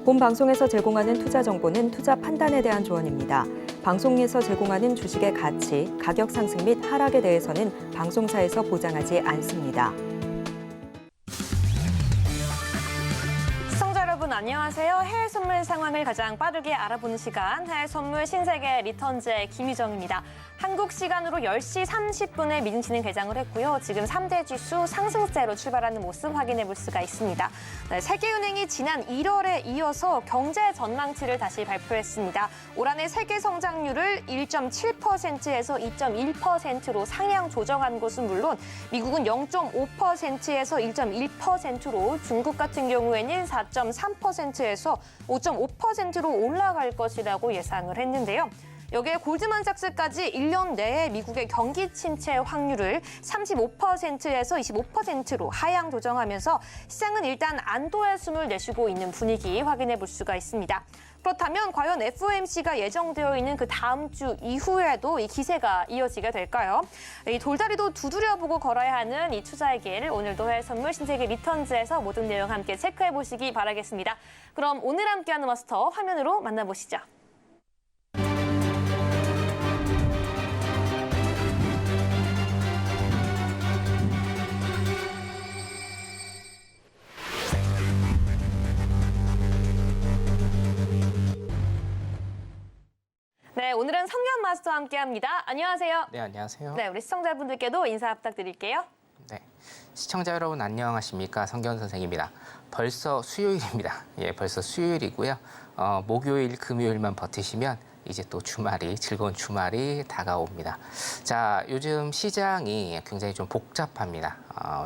본 방송에서 제공하는 투자 정보는 투자 판단에 대한 조언입니다. 방송에서 제공하는 주식의 가치, 가격 상승 및 하락에 대해서는 방송사에서 보장하지 않습니다. 시청자 여러분 안녕하세요. 해외 선물 상황을 가장 빠르게 알아보는 시간, 해외 선물 신세계 리턴즈의 김유정입니다. 한국 시간으로 10시 30분에 미증시는 개장을 했고요. 지금 3대 지수 상승세로 출발하는 모습 확인해 볼 수가 있습니다. 네, 세계은행이 지난 1월에 이어서 경제 전망치를 다시 발표했습니다. 올 한해 세계 성장률을 1.7%에서 2.1%로 상향 조정한 것은 물론 미국은 0.5%에서 1.1%로 중국 같은 경우에는 4.3%에서 5.5%로 올라갈 것이라고 예상을 했는데요. 여기에 골드만삭스까지 1년 내에 미국의 경기 침체 확률을 35%에서 25%로 하향 조정하면서 시장은 일단 안도의 숨을 내쉬고 있는 분위기 확인해 볼 수가 있습니다. 그렇다면 과연 FOMC가 예정되어 있는 그 다음 주 이후에도 이 기세가 이어지게 될까요? 이 돌다리도 두드려보고 걸어야 하는 이 투자의 길, 오늘도 해외 선물 신세계 리턴즈에서 모든 내용 함께 체크해 보시기 바라겠습니다. 그럼 오늘 함께하는 마스터 화면으로 만나보시죠. 네, 오늘은 성견 마스터와 함께합니다. 안녕하세요. 네, 안녕하세요. 네, 우리 시청자분들께도 인사 부탁드릴게요. 네, 시청자 여러분 안녕하십니까? 성견 선생입니다. 벌써 수요일입니다. 예, 벌써 수요일이고요. 목요일, 금요일만 버티시면 이제 또 주말이, 즐거운 주말이 다가옵니다. 자, 요즘 시장이 굉장히 좀 복잡합니다.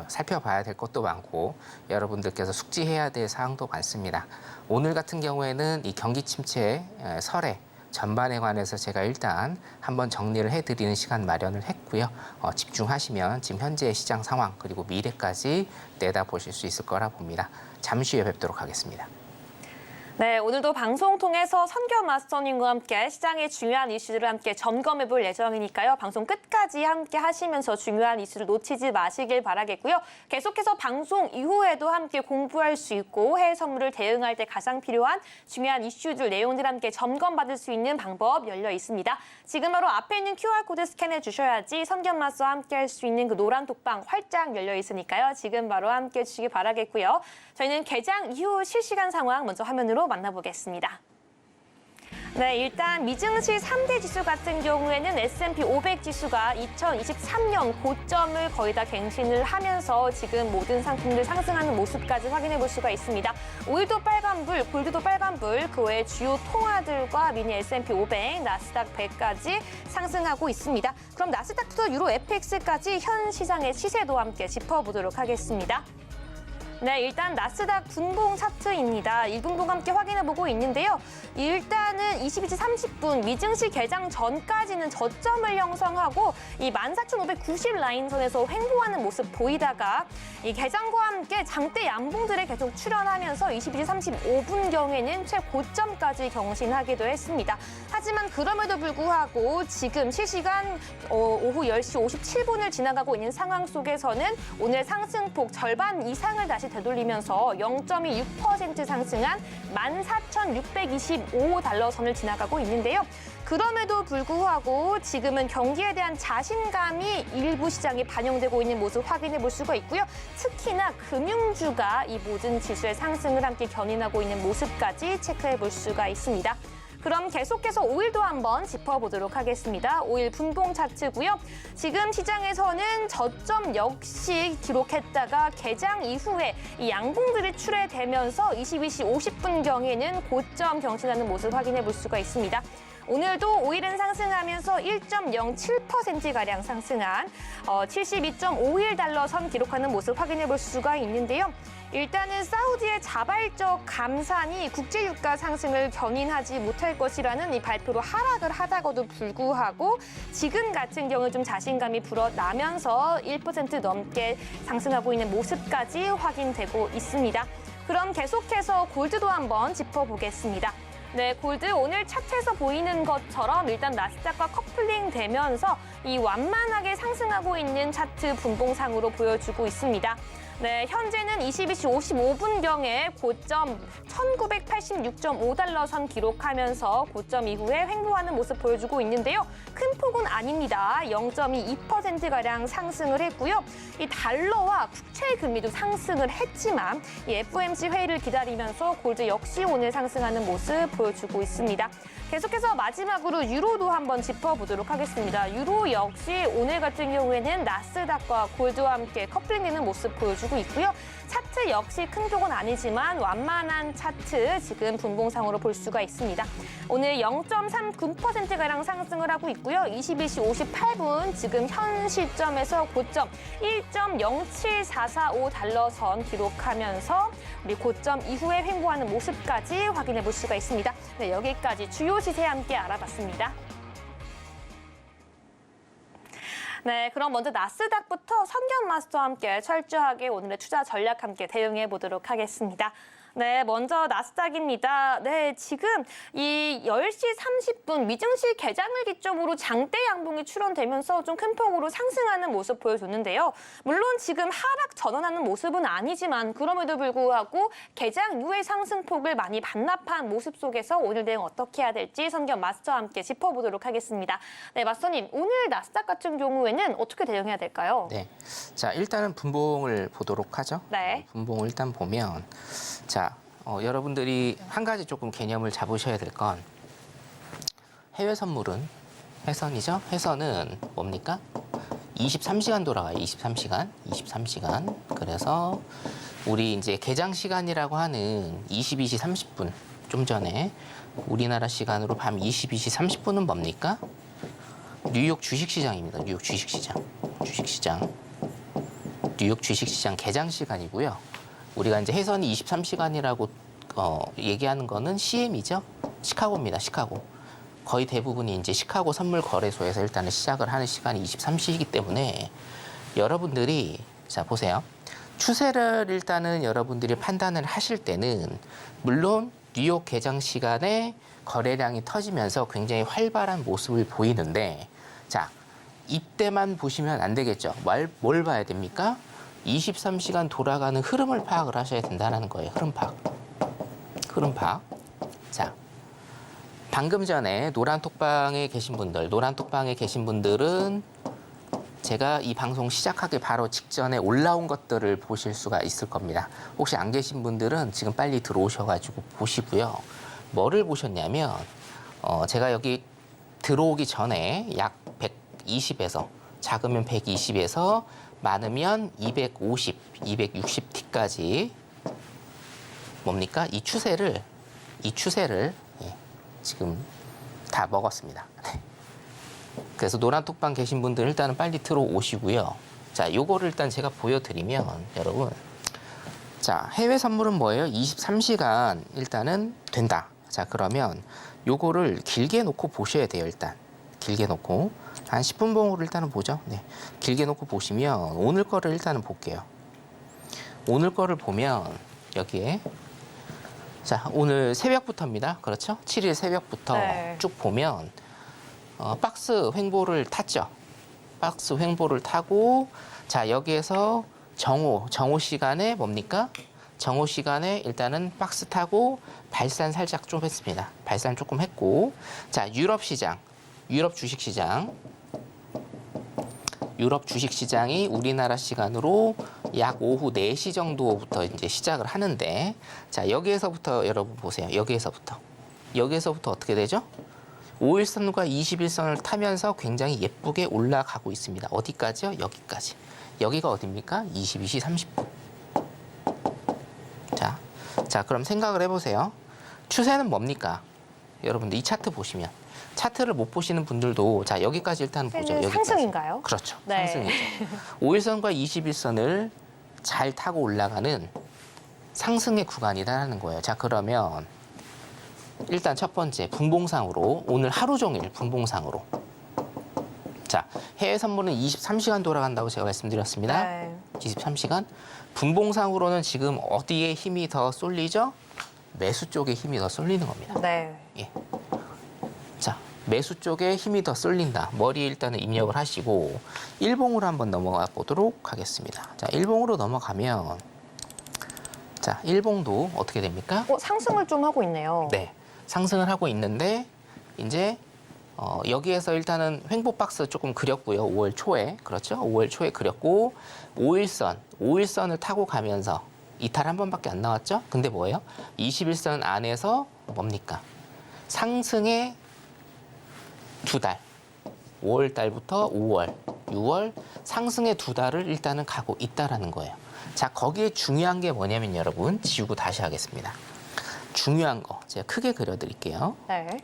살펴봐야 될 것도 많고 여러분들께서 숙지해야 될 사항도 많습니다. 오늘 같은 경우에는 이 경기 침체 설에 전반에 관해서 제가 일단 한번 정리를 해드리는 시간 마련을 했고요. 집중하시면 지금 현재의 시장 상황 그리고 미래까지 내다보실 수 있을 거라 봅니다. 잠시 후에 뵙도록 하겠습니다. 네, 오늘도 방송 통해서 선견 마스터님과 함께 시장의 중요한 이슈들을 함께 점검해 볼 예정이니까요. 방송 끝까지 함께 하시면서 중요한 이슈를 놓치지 마시길 바라겠고요. 계속해서 방송 이후에도 함께 공부할 수 있고 해외 선물을 대응할 때 가장 필요한 중요한 이슈들, 내용들 함께 점검받을 수 있는 방법 열려 있습니다. 지금 바로 앞에 있는 QR코드 스캔해 주셔야지 선견 마스터와 함께 할 수 있는 그 노란 톡방 활짝 열려 있으니까요. 지금 바로 함께 해주시기 바라겠고요. 저희는 개장 이후 실시간 상황 먼저 화면으로 만나보겠습니다. 네, 일단 미증시 3대 지수 같은 경우에는 S&P 500 지수가 2023년 고점을 거의 다 갱신을 하면서 지금 모든 상품들 상승하는 모습까지 확인해 볼 수가 있습니다. 오일도 빨간불, 골드도 빨간불, 그 외에 주요 통화들과 미니 S&P 500, 나스닥 100까지 상승하고 있습니다. 그럼 나스닥 투자 유로 FX까지 현 시장의 시세도 함께 짚어보도록 하겠습니다. 네, 일단 나스닥 분봉 차트입니다. 1분봉 함께 확인해보고 있는데요. 일단은 22시 30분 미증시 개장 전까지는 저점을 형성하고 이 14,590 라인선에서 횡보하는 모습 보이다가 이 개장과 함께 장대 양봉들에 계속 출현하면서 22시 35분경에는 최고점까지 경신하기도 했습니다. 하지만 그럼에도 불구하고 지금 실시간 오후 10시 57분을 지나가고 있는 상황 속에서는 오늘 상승폭 절반 이상을 다시 되돌리면서 0.26% 상승한 14,625달러 선을 지나가고 있는데요. 그럼에도 불구하고 지금은 경기에 대한 자신감이 일부 시장에 반영되고 있는 모습 확인해 볼 수가 있고요. 특히나 금융주가 이 모든 지수의 상승을 함께 견인하고 있는 모습까지 체크해 볼 수가 있습니다. 그럼 계속해서 오일도 한번 짚어보도록 하겠습니다. 오일 분봉 차트고요. 지금 시장에서는 저점 역시 기록했다가 개장 이후에 이 양봉들이 출회되면서 22시 50분경에는 고점 경신하는 모습 확인해 볼 수가 있습니다. 오늘도 오일은 상승하면서 1.07%가량 상승한 72.51달러 선 기록하는 모습 확인해 볼 수가 있는데요. 일단은 사우디의 자발적 감산이 국제유가 상승을 견인하지 못할 것이라는 이 발표로 하락을 하다가도 불구하고 지금 같은 경우 좀 자신감이 불어나면서 1% 넘게 상승하고 있는 모습까지 확인되고 있습니다. 그럼 계속해서 골드도 한번 짚어보겠습니다. 네, 골드 오늘 차트에서 보이는 것처럼 일단 나스닥과 커플링 되면서 이 완만하게 상승하고 있는 차트 분봉상으로 보여주고 있습니다. 네, 현재는 22시 55분경에 고점 1986.5달러 선 기록하면서 고점 이후에 횡보하는 모습 보여주고 있는데요. 큰 폭은 아닙니다. 0.22%가량 상승을 했고요. 이 달러와 국채 금리도 상승을 했지만 이 FOMC 회의를 기다리면서 골드 역시 오늘 상승하는 모습 보여주고 있습니다. 계속해서 마지막으로 유로도 한번 짚어보도록 하겠습니다. 유로 역시 오늘 같은 경우에는 나스닥과 골드와 함께 커플링되는 모습 보여주고 있고요. 차트 역시 큰 폭은 아니지만 완만한 차트 지금 분봉상으로 볼 수가 있습니다. 오늘 0.39%가량 상승을 하고 있고요. 22시 58분 지금 현 시점에서 고점 1.07445달러 선 기록하면서 우리 고점 이후에 횡보하는 모습까지 확인해 볼 수가 있습니다. 네, 여기까지 주요 시세 함께 알아봤습니다. 네, 그럼 먼저 나스닥부터 선경 마스터와 함께 철저하게 오늘의 투자 전략 함께 대응해 보도록 하겠습니다. 네, 먼저 나스닥입니다. 네, 지금 이 10시 30분 미증시 개장을 기점으로 장대 양봉이 출현되면서 좀 큰 폭으로 상승하는 모습 보여줬는데요. 물론 지금 하락 전환하는 모습은 아니지만 그럼에도 불구하고 개장 이후의 상승폭을 많이 반납한 모습 속에서 오늘 대응 어떻게 해야 될지 선경 마스터와 함께 짚어보도록 하겠습니다. 네, 마스터님, 오늘 나스닥 같은 경우에는 어떻게 대응해야 될까요? 네, 자 일단은 분봉을 보도록 하죠. 네. 분봉을 일단 보면 자 여러분들이 한 가지 조금 개념을 잡으셔야 될 건 해외 선물은 해선이죠. 해선은 뭡니까? 23시간 돌아가요. 23시간. 그래서 우리 이제 개장 시간이라고 하는 22시 30분 좀 전에 우리나라 시간으로 밤 22시 30분은 뭡니까? 뉴욕 주식시장입니다. 뉴욕 주식시장. 뉴욕 주식시장 개장 시간이고요. 우리가 이제 해선이 23시간이라고 얘기하는 거는 CM이죠. 시카고입니다. 시카고. 거의 대부분이 이제 시카고 선물 거래소에서 일단은 시작을 하는 시간이 23시이기 때문에 여러분들이 자 보세요. 추세를 일단은 여러분들이 판단을 하실 때는 물론 뉴욕 개장 시간에 거래량이 터지면서 굉장히 활발한 모습을 보이는데 자 이때만 보시면 안 되겠죠. 뭘 봐야 됩니까? 23시간 돌아가는 흐름을 파악을 하셔야 된다는 거예요. 흐름 파악. 자, 방금 전에 노란톡방에 계신 분들은 제가 이 방송 시작하기 바로 직전에 올라온 것들을 보실 수가 있을 겁니다. 혹시 안 계신 분들은 지금 빨리 들어오셔가지고 보시고요. 뭐를 보셨냐면 제가 여기 들어오기 전에 약 120에서 작으면 120에서 많으면 250, 260T까지 뭡니까? 이 추세를 지금 다 먹었습니다. 그래서 노란톡방 계신 분들 일단은 빨리 들어오시고요. 자, 요거를 일단 제가 보여드리면 여러분, 자 해외 선물은 뭐예요? 23시간 일단은 된다. 자 그러면 요거를 길게 놓고 보셔야 돼요. 일단 길게 놓고 한 10분 봉으로 일단은 보죠. 네, 길게 놓고 보시면 오늘 거를 일단은 볼게요. 오늘 거를 보면 여기에 자 오늘 새벽부터입니다. 그렇죠? 7일 새벽부터 네. 쭉 보면 박스 횡보를 탔죠. 박스 횡보를 타고 자 여기에서 정오 시간에 뭡니까? 정오 시간에 일단은 박스 타고 발산 살짝 좀 했습니다. 발산 조금 했고 자 유럽 주식시장이 우리나라 시간으로 약 오후 4시 정도부터 이제 시작을 하는데 자 여기에서부터 여러분 보세요. 여기에서부터 어떻게 되죠? 5일선과 21선을 타면서 굉장히 예쁘게 올라가고 있습니다. 어디까지요? 여기까지. 여기가 어디입니까? 22시 30분. 자, 그럼 생각을 해보세요. 추세는 뭡니까? 여러분들 이 차트 보시면 차트를 못 보시는 분들도 자 여기까지 일단 보죠. 여기까지. 상승인가요? 그렇죠. 네. 상승이죠. 5일선과 21선을 잘 타고 올라가는 상승의 구간이다라는 거예요. 자 그러면 일단 첫 번째 분봉상으로 오늘 하루 종일 분봉상으로 자 해외 선물은 23시간 돌아간다고 제가 말씀드렸습니다. 네. 23시간 분봉상으로는 지금 어디에 힘이 더 쏠리죠? 매수 쪽에 힘이 더 쏠리는 겁니다. 네. 예. 자 매수 쪽에 힘이 더 쏠린다. 머리에 일단은 입력을 하시고 일봉으로 한번 넘어가 보도록 하겠습니다. 자, 일봉으로 넘어가면 자, 일봉도 어떻게 됩니까? 상승을 좀 하고 있네요. 네, 상승을 하고 있는데 이제 여기에서 일단은 횡보 박스 조금 그렸고요. 5월 초에 그렇죠? 5월 초에 그렸고 5일선을 타고 가면서 이탈 한 번밖에 안 나왔죠? 근데 뭐예요? 21선 안에서 뭡니까? 상승의 2달, 5월 달부터 5월, 6월 상승의 2달을 일단은 가고 있다라는 거예요. 자, 거기에 중요한 게 뭐냐면 여러분 지우고 다시 하겠습니다. 중요한 거 제가 크게 그려드릴게요. 네.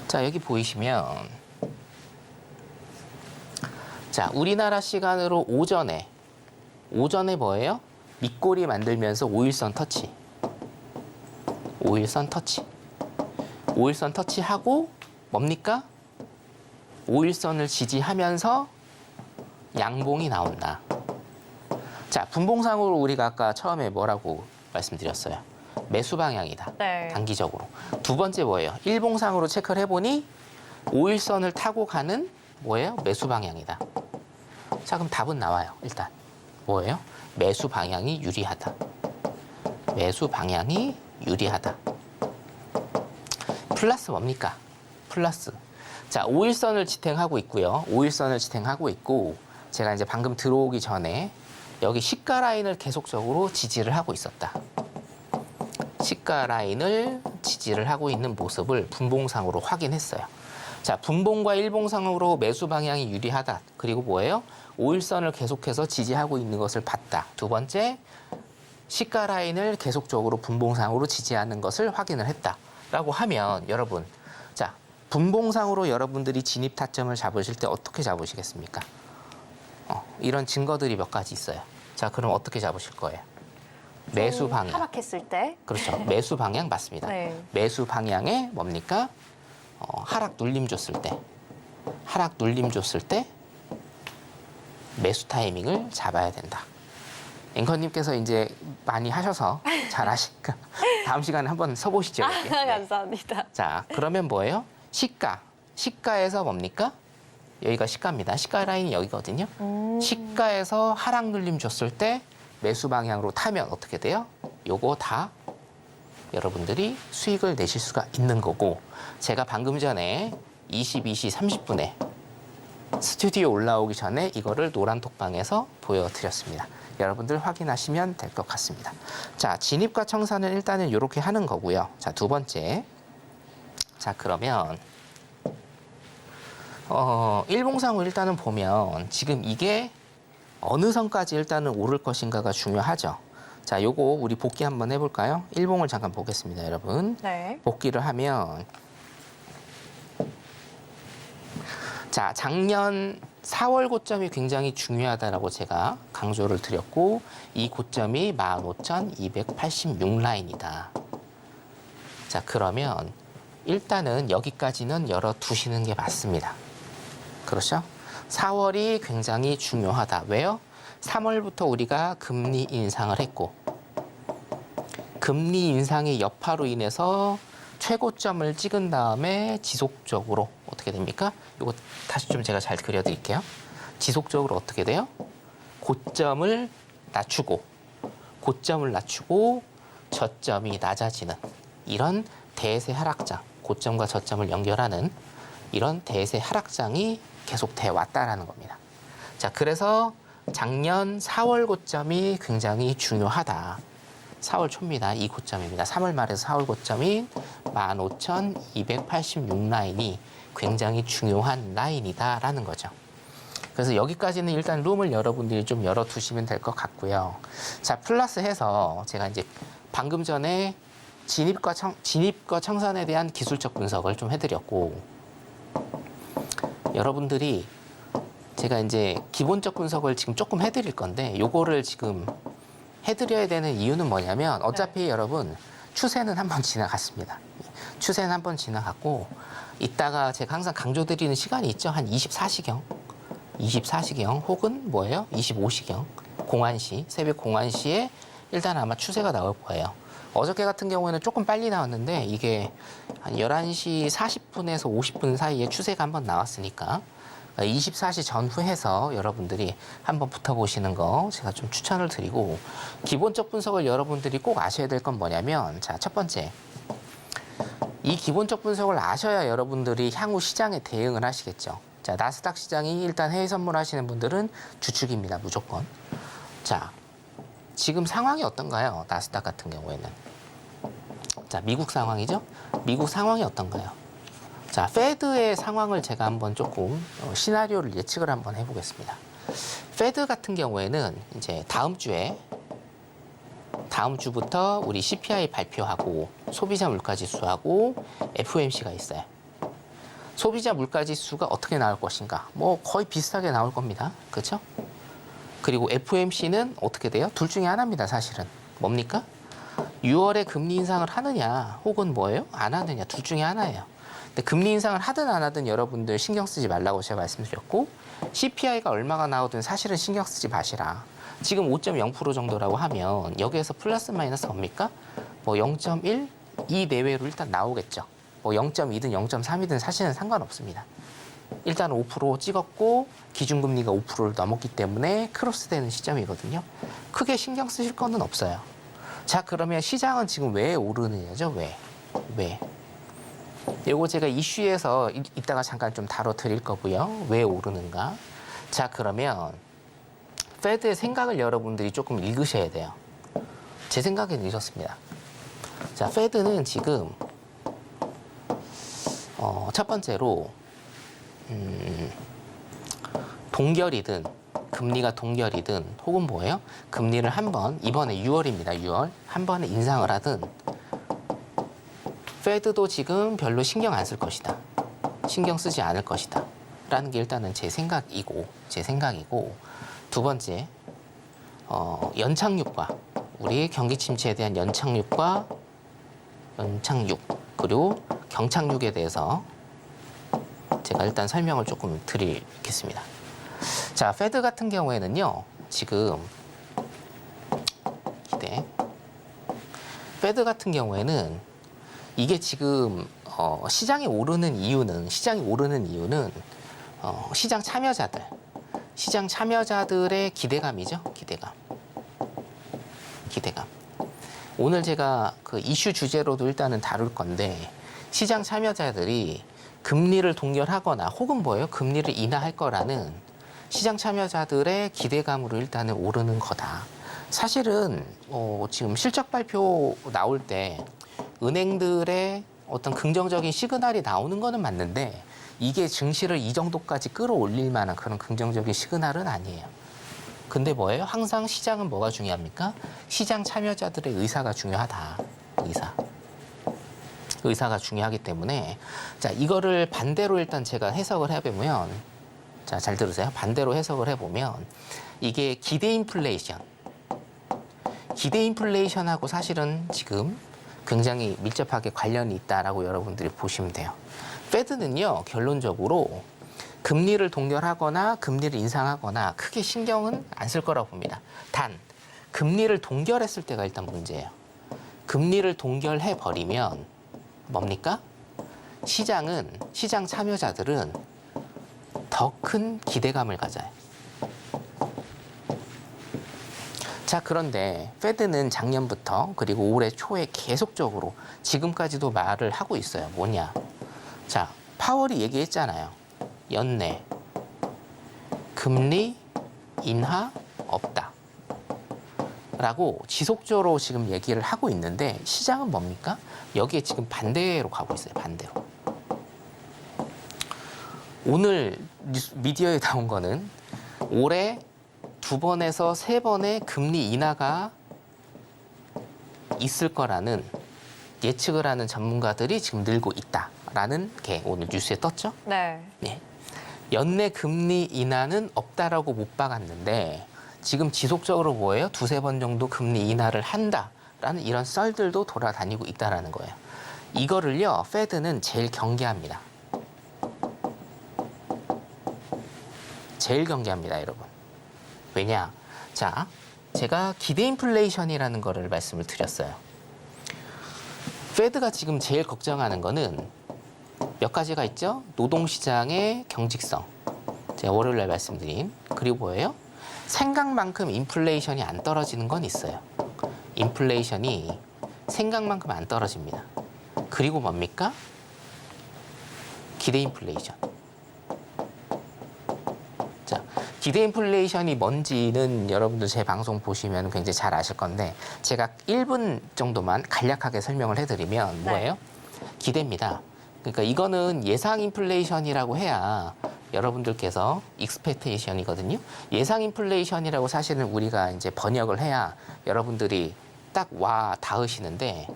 자, 여기 보이시면 자, 우리나라 시간으로 오전에 뭐예요? 밑꼬리 만들면서 5일선 터치. 5일선 터치하고 뭡니까? 5일선을 지지하면서 양봉이 나온다. 자, 분봉상으로 우리가 아까 처음에 뭐라고 말씀드렸어요? 매수 방향이다. 네. 단기적으로. 두 번째 뭐예요? 일봉상으로 체크를 해보니 5일선을 타고 가는 뭐예요? 매수 방향이다. 자, 그럼 답은 나와요. 일단 뭐예요? 매수 방향이 유리하다. 매수 방향이 유리하다. 플러스 뭡니까? 플러스. 자, 5일선을 지탱하고 있고요. 5일선을 지탱하고 있고 제가 이제 방금 들어오기 전에 여기 시가 라인을 계속적으로 지지를 하고 있었다. 시가 라인을 지지를 하고 있는 모습을 분봉상으로 확인했어요. 자, 분봉과 일봉상으로 매수 방향이 유리하다. 그리고 뭐예요? 5일선을 계속해서 지지하고 있는 것을 봤다. 두 번째, 시가 라인을 계속적으로 분봉상으로 지지하는 것을 확인을 했다라고 하면 여러분, 자, 분봉상으로 여러분들이 진입 타점을 잡으실 때 어떻게 잡으시겠습니까? 이런 증거들이 몇 가지 있어요. 자, 그럼 어떻게 잡으실 거예요? 매수 방향. 하락했을 때. 그렇죠. 매수 방향 맞습니다. 네. 매수 방향에 뭡니까? 하락 눌림 줬을 때 매수 타이밍을 잡아야 된다. 앵커님께서 이제 많이 하셔서 잘 아시니까 다음 시간에 한번 써보시죠. 이렇게. 네. 감사합니다. 자, 그러면 뭐예요? 시가에서 뭡니까? 여기가 시가입니다. 시가 라인이 여기거든요. 시가에서 하락 눌림 줬을 때 매수 방향으로 타면 어떻게 돼요? 요거 다 여러분들이 수익을 내실 수가 있는 거고, 제가 방금 전에 22시 30분에 스튜디오 올라오기 전에 이거를 노란 톡방에서 보여드렸습니다. 여러분들 확인하시면 될 것 같습니다. 자, 진입과 청산은 일단은 이렇게 하는 거고요. 자, 두 번째. 자, 그러면 일봉상으로 일단은 보면 지금 이게 어느 선까지 일단은 오를 것인가가 중요하죠. 자, 요거 우리 복귀 한번 해볼까요? 일봉을 잠깐 보겠습니다, 여러분. 네. 복귀를 하면 자, 작년 4월 고점이 굉장히 중요하다라고 제가 강조를 드렸고 이 고점이 15,286라인이다. 자, 그러면 일단은 여기까지는 열어두시는 게 맞습니다. 그렇죠? 4월이 굉장히 중요하다. 왜요? 3월부터 우리가 금리 인상을 했고 금리 인상의 여파로 인해서 최고점을 찍은 다음에 지속적으로 어떻게 됩니까? 이거 다시 좀 제가 잘 그려드릴게요. 지속적으로 어떻게 돼요? 고점을 낮추고 저점이 낮아지는 이런 대세 하락장, 고점과 저점을 연결하는 이런 대세 하락장이 계속돼 왔다라는 겁니다. 자, 그래서 작년 4월 고점이 굉장히 중요하다. 4월 초입니다. 이 고점입니다. 3월 말에서 4월 고점인 15,286라인이 굉장히 중요한 라인이다라는 거죠. 그래서 여기까지는 일단 룸을 여러분들이 좀 열어두시면 될 것 같고요. 자, 플러스해서 제가 이제 방금 전에 진입과 청산에 대한 기술적 분석을 좀 해드렸고, 여러분들이 제가 이제 기본적 분석을 지금 조금 해드릴 건데, 요거를 지금 해드려야 되는 이유는 뭐냐면 어차피 여러분 추세는 한번 지나갔습니다. 추세는 한번 지나갔고 이따가 제가 항상 강조드리는 시간이 있죠. 한 24시경 혹은 뭐예요? 25시경 공안시, 새벽 공안시에 일단 아마 추세가 나올 거예요. 어저께 같은 경우에는 조금 빨리 나왔는데 이게 한 11시 40분에서 50분 사이에 추세가 한번 나왔으니까 24시 전후해서 여러분들이 한번 붙어보시는 거 제가 좀 추천을 드리고, 기본적 분석을 여러분들이 꼭 아셔야 될 건 뭐냐면, 자, 첫 번째, 이 기본적 분석을 아셔야 여러분들이 향후 시장에 대응을 하시겠죠. 자, 나스닥 시장이 일단 해외 선물하시는 분들은 주축입니다, 무조건. 자, 지금 상황이 어떤가요? 나스닥 같은 경우에는. 자, 미국 상황이죠? 미국 상황이 어떤가요? 자, 페드의 상황을 제가 한번 조금 시나리오를 예측을 한번 해보겠습니다. 페드 같은 경우에는 이제 다음 주부터 우리 CPI 발표하고 소비자 물가지수하고 FOMC가 있어요. 소비자 물가지수가 어떻게 나올 것인가? 뭐 거의 비슷하게 나올 겁니다. 그렇죠? 그리고 FOMC는 어떻게 돼요? 둘 중에 하나입니다, 사실은. 뭡니까? 6월에 금리 인상을 하느냐, 혹은 뭐예요? 안 하느냐, 둘 중에 하나예요. 근데 금리 인상을 하든 안 하든 여러분들 신경 쓰지 말라고 제가 말씀드렸고, CPI가 얼마가 나오든 사실은 신경 쓰지 마시라. 지금 5.0% 정도라고 하면 여기에서 플러스 마이너스 뭡니까? 뭐 0.1, 2 내외로 일단 나오겠죠. 뭐 0.2든 0.3이든 사실은 상관없습니다. 일단 5% 찍었고 기준금리가 5%를 넘었기 때문에 크로스되는 시점이거든요. 크게 신경 쓰실 거는 없어요. 자, 그러면 시장은 지금 왜 오르느냐죠? 왜? 요거 제가 이슈에서 이따가 잠깐 좀 다뤄드릴 거고요. 왜 오르는가? 자, 그러면 페드의 생각을 여러분들이 조금 읽으셔야 돼요. 제 생각에는 이렇습니다. 자, 페드는 지금 첫 번째로 동결이든 금리가 동결이든 혹은 뭐예요? 금리를 한번, 이번에 6월입니다. 6월 한 번에 인상을 하든 페드도 지금 별로 신경 안 쓸 것이다. 신경 쓰지 않을 것이다. 라는 게 일단은 제 생각이고, 두 번째, 연착륙과 우리 경기 침체에 대한 연착륙 그리고 경착륙에 대해서 제가 일단 설명을 조금 드리겠습니다. 자, 페드 같은 경우에는요, 지금 페드 같은 경우에는 이게 지금 시장이 오르는 이유는 시장 참여자들의 기대감이죠. 기대감. 오늘 제가 그 이슈 주제로도 일단은 다룰 건데, 시장 참여자들이 금리를 동결하거나 혹은 뭐예요? 금리를 인하할 거라는 시장 참여자들의 기대감으로 일단은 오르는 거다. 사실은 지금 실적 발표 나올 때 은행들의 어떤 긍정적인 시그널이 나오는 거는 맞는데, 이게 증시를 이 정도까지 끌어올릴 만한 그런 긍정적인 시그널은 아니에요. 근데 뭐예요? 항상 시장은 뭐가 중요합니까? 시장 참여자들의 의사가 중요하다. 의사가 중요하기 때문에, 자, 이거를 반대로 일단 제가 해석을 해보면, 자, 잘 들으세요. 반대로 해석을 해보면 이게 기대 인플레이션하고 사실은 지금 굉장히 밀접하게 관련이 있다라고 여러분들이 보시면 돼요. 페드는요, 결론적으로 금리를 동결하거나 금리를 인상하거나 크게 신경은 안 쓸 거라고 봅니다. 단, 금리를 동결했을 때가 일단 문제예요. 금리를 동결해 버리면 뭡니까? 시장 참여자들은 더 큰 기대감을 가져요. 자, 그런데 페드는 작년부터 그리고 올해 초에 계속적으로 지금까지도 말을 하고 있어요. 뭐냐? 자, 파월이 얘기했잖아요. 연내 금리 인하 없다 라고 지속적으로 지금 얘기를 하고 있는데, 시장은 뭡니까? 여기에 지금 반대로 가고 있어요. 반대로. 오늘 미디어에 나온 거는 올해 2번에서 3번의 금리 인하가 있을 거라는 예측을 하는 전문가들이 지금 늘고 있다라는 게 오늘 뉴스에 떴죠? 네. 연내 금리 인하는 없다라고 못 박았는데, 지금 지속적으로 뭐예요? 2-3번 정도 금리 인하를 한다라는 이런 썰들도 돌아다니고 있다라는 거예요. 이거를요, 페드는 제일 경계합니다. 여러분. 왜냐? 자, 제가 기대 인플레이션이라는 거를 말씀을 드렸어요. 페드가 지금 제일 걱정하는 거는 몇 가지가 있죠? 노동시장의 경직성. 제가 월요일날 말씀드린. 그리고 뭐예요? 생각만큼 인플레이션이 안 떨어지는 건 있어요. 인플레이션이 생각만큼 안 떨어집니다. 그리고 뭡니까? 기대 인플레이션. 자, 기대 인플레이션이 뭔지는 여러분들 제 방송 보시면 굉장히 잘 아실 건데 제가 1분 정도만 간략하게 설명을 해드리면 뭐예요? 기대입니다. 그러니까 이거는 예상 인플레이션이라고 해야 여러분들께서 익스펙테이션이거든요. 예상 인플레이션이라고 사실은 우리가 이제 번역을 해야 여러분들이 딱 와 닿으시는데,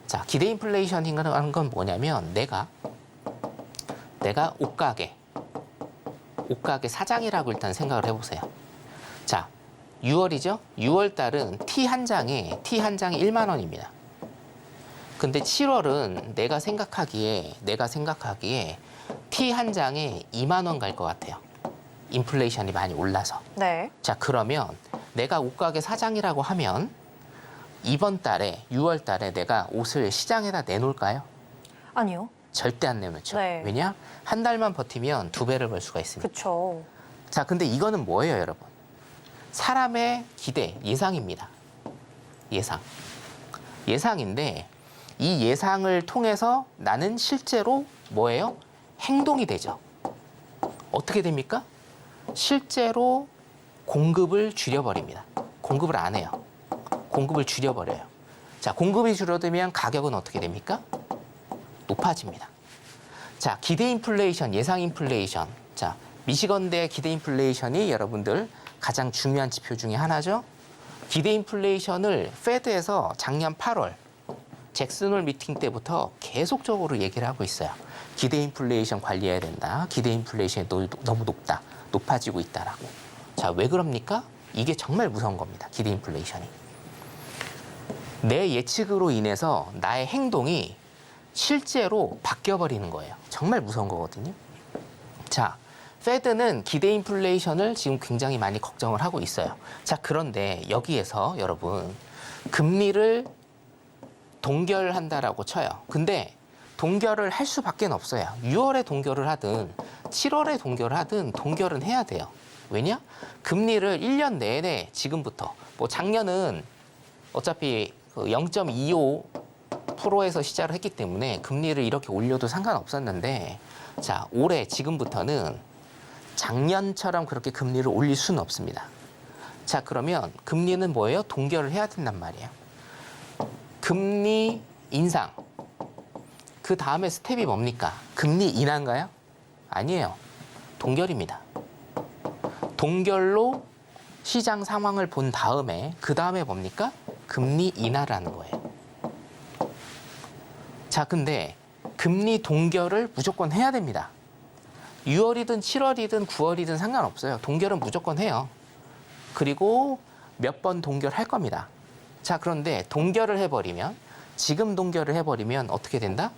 자, 기대 인플레이션이라는 건 뭐냐면 내가 옷가게 사장이라고 일단 생각을 해보세요. 자, 6월이죠? 6월 달은 티 한 장이 1만 원입니다. 근데 7월은 내가 생각하기에 티 한 장에 2만 원 갈 것 같아요. 인플레이션이 많이 올라서. 네. 자, 그러면 내가 옷가게 사장이라고 하면 이번 달에 6월 달에 내가 옷을 시장에다 내놓을까요? 아니요. 절대 안 내놓죠. 네. 왜냐? 한 달만 버티면 2배를 벌 수가 있습니다. 그렇죠. 자, 근데 이거는 뭐예요, 여러분? 사람의 기대, 예상입니다. 예상인데 이 예상을 통해서 나는 실제로 뭐예요? 행동이 되죠. 어떻게 됩니까? 실제로 공급을 줄여버립니다. 공급을 안 해요. 공급을 줄여버려요. 자, 공급이 줄어들면 가격은 어떻게 됩니까? 높아집니다. 자, 기대 인플레이션, 예상 인플레이션. 자, 미시건대 기대 인플레이션이 여러분들 가장 중요한 지표 중에 하나죠. 기대 인플레이션을 페드에서 작년 8월 잭슨 홀 미팅 때부터 계속적으로 얘기를 하고 있어요. 기대 인플레이션 관리해야 된다. 기대 인플레이션이 너무 높다. 높아지고 있다라고. 자, 왜 그럽니까? 이게 정말 무서운 겁니다. 기대 인플레이션이. 내 예측으로 인해서 나의 행동이 실제로 바뀌어버리는 거예요. 정말 무서운 거거든요. 자, 페드는 기대 인플레이션을 지금 굉장히 많이 걱정을 하고 있어요. 자, 그런데 여기에서 여러분 금리를 동결한다라고 쳐요. 근데 동결을 할 수밖에 없어요. 6월에 동결을 하든 7월에 동결을 하든 동결은 해야 돼요. 왜냐? 금리를 1년 내내 지금부터 뭐 작년은 어차피 0.25%에서 시작을 했기 때문에 금리를 이렇게 올려도 상관없었는데, 자, 올해 지금부터는 작년처럼 그렇게 금리를 올릴 수는 없습니다. 자, 그러면 금리는 뭐예요? 동결을 해야 된단 말이에요. 금리 인상. 그 다음에 스텝이 뭡니까? 금리 인하인가요? 아니에요. 동결입니다. 동결로 시장 상황을 본 다음에 그 다음에 뭡니까? 금리 인하라는 거예요. 자, 근데 금리 동결을 무조건 해야 됩니다. 6월이든 7월이든 9월이든 상관없어요. 동결은 무조건 해요. 그리고 몇 번 동결할 겁니다. 자, 그런데 동결을 해버리면, 지금 동결을 해버리면 어떻게 된다?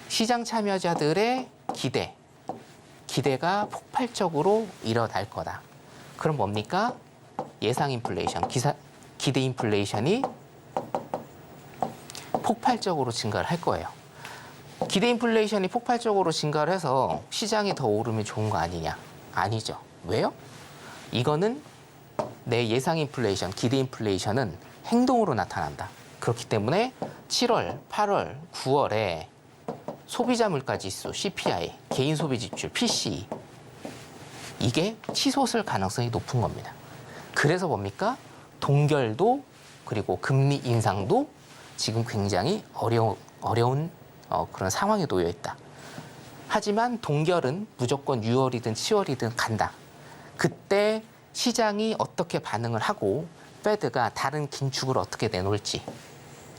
시장 참여자들의 기대가 폭발적으로 일어날 거다. 그럼 뭡니까? 예상 인플레이션, 기대 인플레이션이 폭발적으로 증가를 할 거예요. 기대 인플레이션이 폭발적으로 증가를 해서 시장이 더 오르면 좋은 거 아니냐? 아니죠. 왜요? 이거는 내 예상 인플레이션, 기대 인플레이션은 행동으로 나타난다. 그렇기 때문에 7월, 8월, 9월에 소비자 물가지수, CPI, 개인 소비 지출, PCE 이게 치솟을 가능성이 높은 겁니다. 그래서 뭡니까? 동결도 그리고 금리 인상도 지금 굉장히 어려운 그런 상황에 놓여 있다. 하지만 동결은 무조건 6월이든 7월이든 간다. 그때 시장이 어떻게 반응을 하고 페드가 다른 긴축을 어떻게 내놓을지,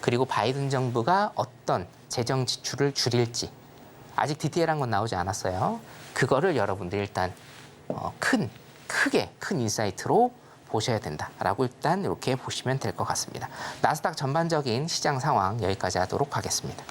그리고 바이든 정부가 어떤 재정 지출을 줄일지 아직 디테일한 건 나오지 않았어요. 그거를 여러분들 일단 크게 큰 인사이트로 보셔야 된다라고 일단 이렇게 보시면 될 것 같습니다. 나스닥 전반적인 시장 상황 여기까지 하도록 하겠습니다.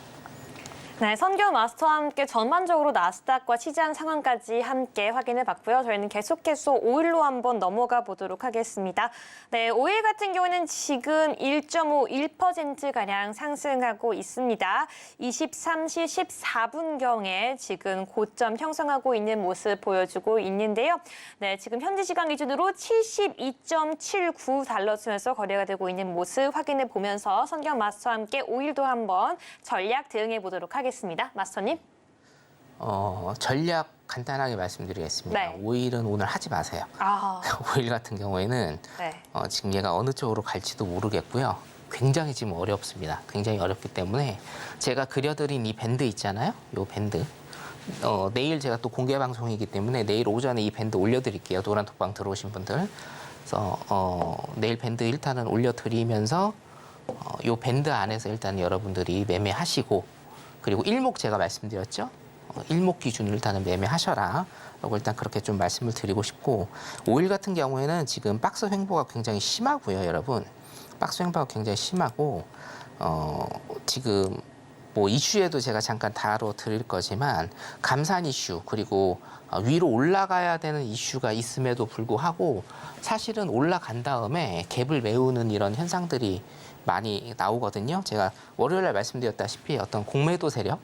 네, 선교 마스터와 함께 전반적으로 나스닥과 시장 상황까지 함께 확인해 봤고요. 저희는 계속해서 오일로 한번 넘어가 보도록 하겠습니다. 네, 오일 같은 경우는 지금 1.51%가량 상승하고 있습니다. 23시 14분경에 지금 고점 형성하고 있는 모습 보여주고 있는데요. 네, 지금 현지 시간 기준으로 72.79달러 수에서 거래가 되고 있는 모습 확인해 보면서 선경 마스터와 함께 오일도 한번 전략 대응해 보도록 하겠습니다. 마스터님. 전략 간단하게 말씀드리겠습니다. 네. 오일은 오늘 하지 마세요. 오일 같은 경우에는 네. 지금 얘가 어느 쪽으로 갈지도 모르겠고요. 굉장히 지금 어렵습니다. 굉장히 어렵기 때문에 제가 그려드린 이 밴드 있잖아요. 이 밴드. 내일 제가 또 공개 방송이기 때문에 내일 오전에 이 밴드 올려드릴게요. 노란 톡방 들어오신 분들. 그래서 내일 밴드 일단은 올려드리면서 이 밴드 안에서 일단 여러분들이 매매하시고 그리고 일목 제가 말씀드렸죠. 일목 기준으로 일단은 매매하셔라. 라고 일단 그렇게 좀 말씀을 드리고 싶고 오일 같은 경우에는 지금 박스 횡보가 굉장히 심하고요, 여러분. 박스 횡보가 굉장히 심하고 지금 뭐 이슈에도 제가 잠깐 다뤄드릴 거지만 감산 이슈 그리고 위로 올라가야 되는 이슈가 있음에도 불구하고 사실은 올라간 다음에 갭을 메우는 이런 현상들이 많이 나오거든요. 제가 월요일에 말씀드렸다시피 어떤 공매도 세력,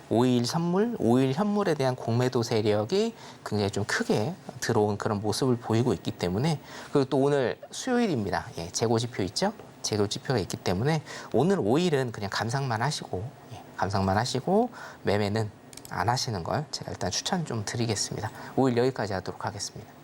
오일 선물, 오일 현물에 대한 공매도 세력이 굉장히 좀 크게 들어온 그런 모습을 보이고 있기 때문에 그리고 또 오늘 수요일입니다. 재고지표 있죠? 재고지표가 있기 때문에 오늘 오일은 그냥 감상만 하시고 감상만 하시고 매매는 안 하시는 걸 제가 일단 추천 좀 드리겠습니다. 오일 여기까지 하도록 하겠습니다.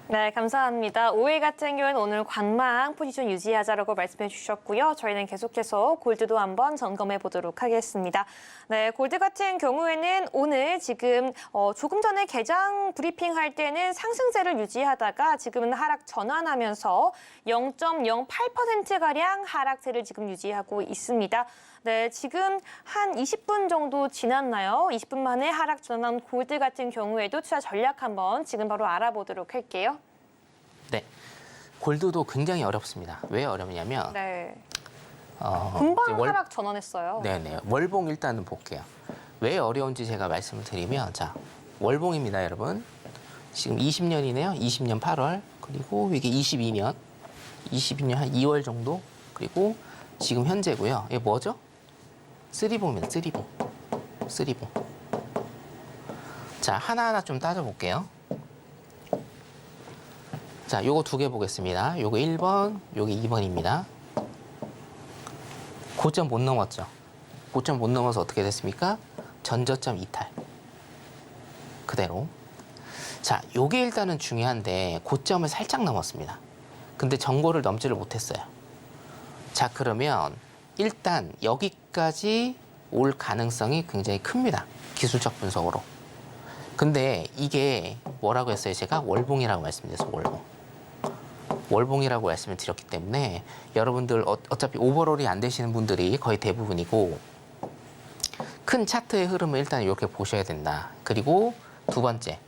네, 감사합니다. 오일 같은 경우는 오늘 관망 포지션 유지하자라고 말씀해 주셨고요. 저희는 계속해서 골드도 한번 점검해 보도록 하겠습니다. 네, 골드 같은 경우에는 오늘 지금 조금 전에 개장 브리핑 할 때는 상승세를 유지하다가 지금은 하락 전환하면서 0.08%가량 하락세를 지금 유지하고 있습니다. 네, 지금 한 20분 정도 지났나요? 20분 만에 하락 전환한 골드 같은 경우에도 투자 전략 한번 지금 바로 알아보도록 할게요. 네, 골드도 굉장히 어렵습니다. 왜 어렵냐면 네. 금방 이제 하락 전환했어요. 네네, 월봉 일단은 볼게요. 왜 어려운지 제가 말씀을 드리면 자, 월봉입니다, 여러분. 지금 20년이네요. 20년 8월 그리고 이게 22년 한 2월 정도 그리고 지금 현재고요. 이게 뭐죠? 쓰리봉입니다. 쓰리봉. 자, 하나하나 좀 따져볼게요. 자, 요거 두 개 보겠습니다. 요거 1번, 요게 2번입니다. 고점 못 넘었죠? 고점 못 넘어서 어떻게 됐습니까? 전저점 이탈. 그대로. 자, 요게 일단은 중요한데 고점을 살짝 넘었습니다. 근데 전고를 넘지를 못했어요. 자, 그러면 일단 여기까지 올 가능성이 굉장히 큽니다. 기술적 분석으로. 근데 이게 뭐라고 했어요? 제가 월봉이라고 말씀드렸어요. 월봉이라고 말씀을 드렸기 때문에 여러분들 어차피 오버롤이 안 되시는 분들이 거의 대부분이고 큰 차트의 흐름을 일단 이렇게 보셔야 된다. 그리고 두 번째,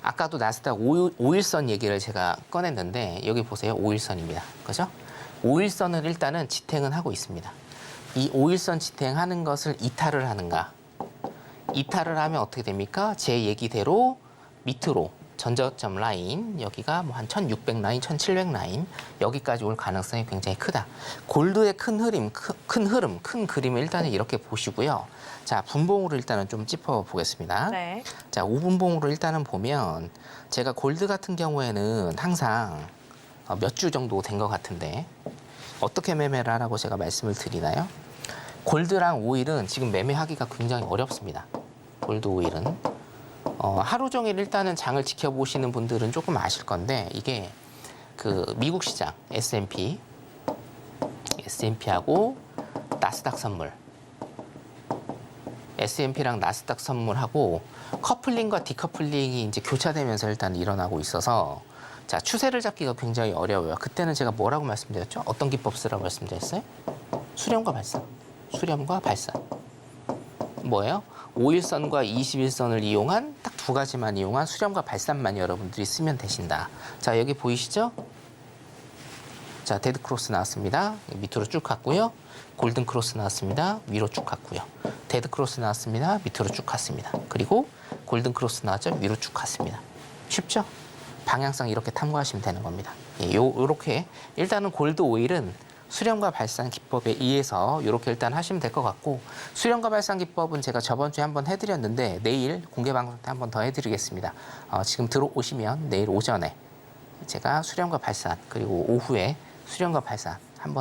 아까도 나스닥 5일선 얘기를 제가 꺼냈는데 여기 보세요. 5일선입니다. 그죠? 5일선을 일단은 지탱은 하고 있습니다. 이 5일선 지탱하는 것을 이탈을 하는가? 이탈을 하면 어떻게 됩니까? 제 얘기대로 밑으로 전저점 라인, 여기가 뭐 한 1600 라인, 1700 라인 여기까지 올 가능성이 굉장히 크다. 골드의 큰 그림을 일단은 이렇게 보시고요. 자, 분봉으로 일단은 좀 짚어보겠습니다. 네. 자, 5분봉으로 일단은 보면 제가 골드 같은 경우에는 항상 몇 주 정도 된 것 같은데 어떻게 매매를 하라고 제가 말씀을 드리나요? 골드랑 오일은 지금 매매하기가 굉장히 어렵습니다. 골드 오일은 하루 종일 일단은 장을 지켜보시는 분들은 조금 아실 건데 이게 그 미국 시장 S&P하고 나스닥 선물 S&P랑 나스닥 선물하고 커플링과 디커플링이 이제 교차되면서 일단 일어나고 있어서 자, 추세를 잡기가 굉장히 어려워요. 그때는 제가 뭐라고 말씀드렸죠? 어떤 기법 쓰라고 말씀드렸어요? 수렴과 발산. 뭐예요? 5일선과 21선을 이용한 딱 두 가지만 이용한 수렴과 발산만 여러분들이 쓰면 되신다. 자, 여기 보이시죠? 자, 데드 크로스 나왔습니다. 밑으로 쭉 갔고요. 골든 크로스 나왔습니다. 위로 쭉 갔고요. 데드 크로스 나왔습니다. 밑으로 쭉 갔습니다. 그리고 골든 크로스 나왔죠. 위로 쭉 갔습니다. 쉽죠? 방향성 이렇게 탐구하시면 되는 겁니다. 예, 요렇게 일단은 골드 오일은 수렴과 발산 기법에 의해서 이렇게 일단 하시면 될 것 같고, 수렴과 발산 기법은 제가 저번 주에 한번 해드렸는데 내일 공개 방송 때 한번 더 해드리겠습니다. 지금 들어오시면 내일 오전에 제가 수렴과 발산, 그리고 오후에 수렴과 발산 한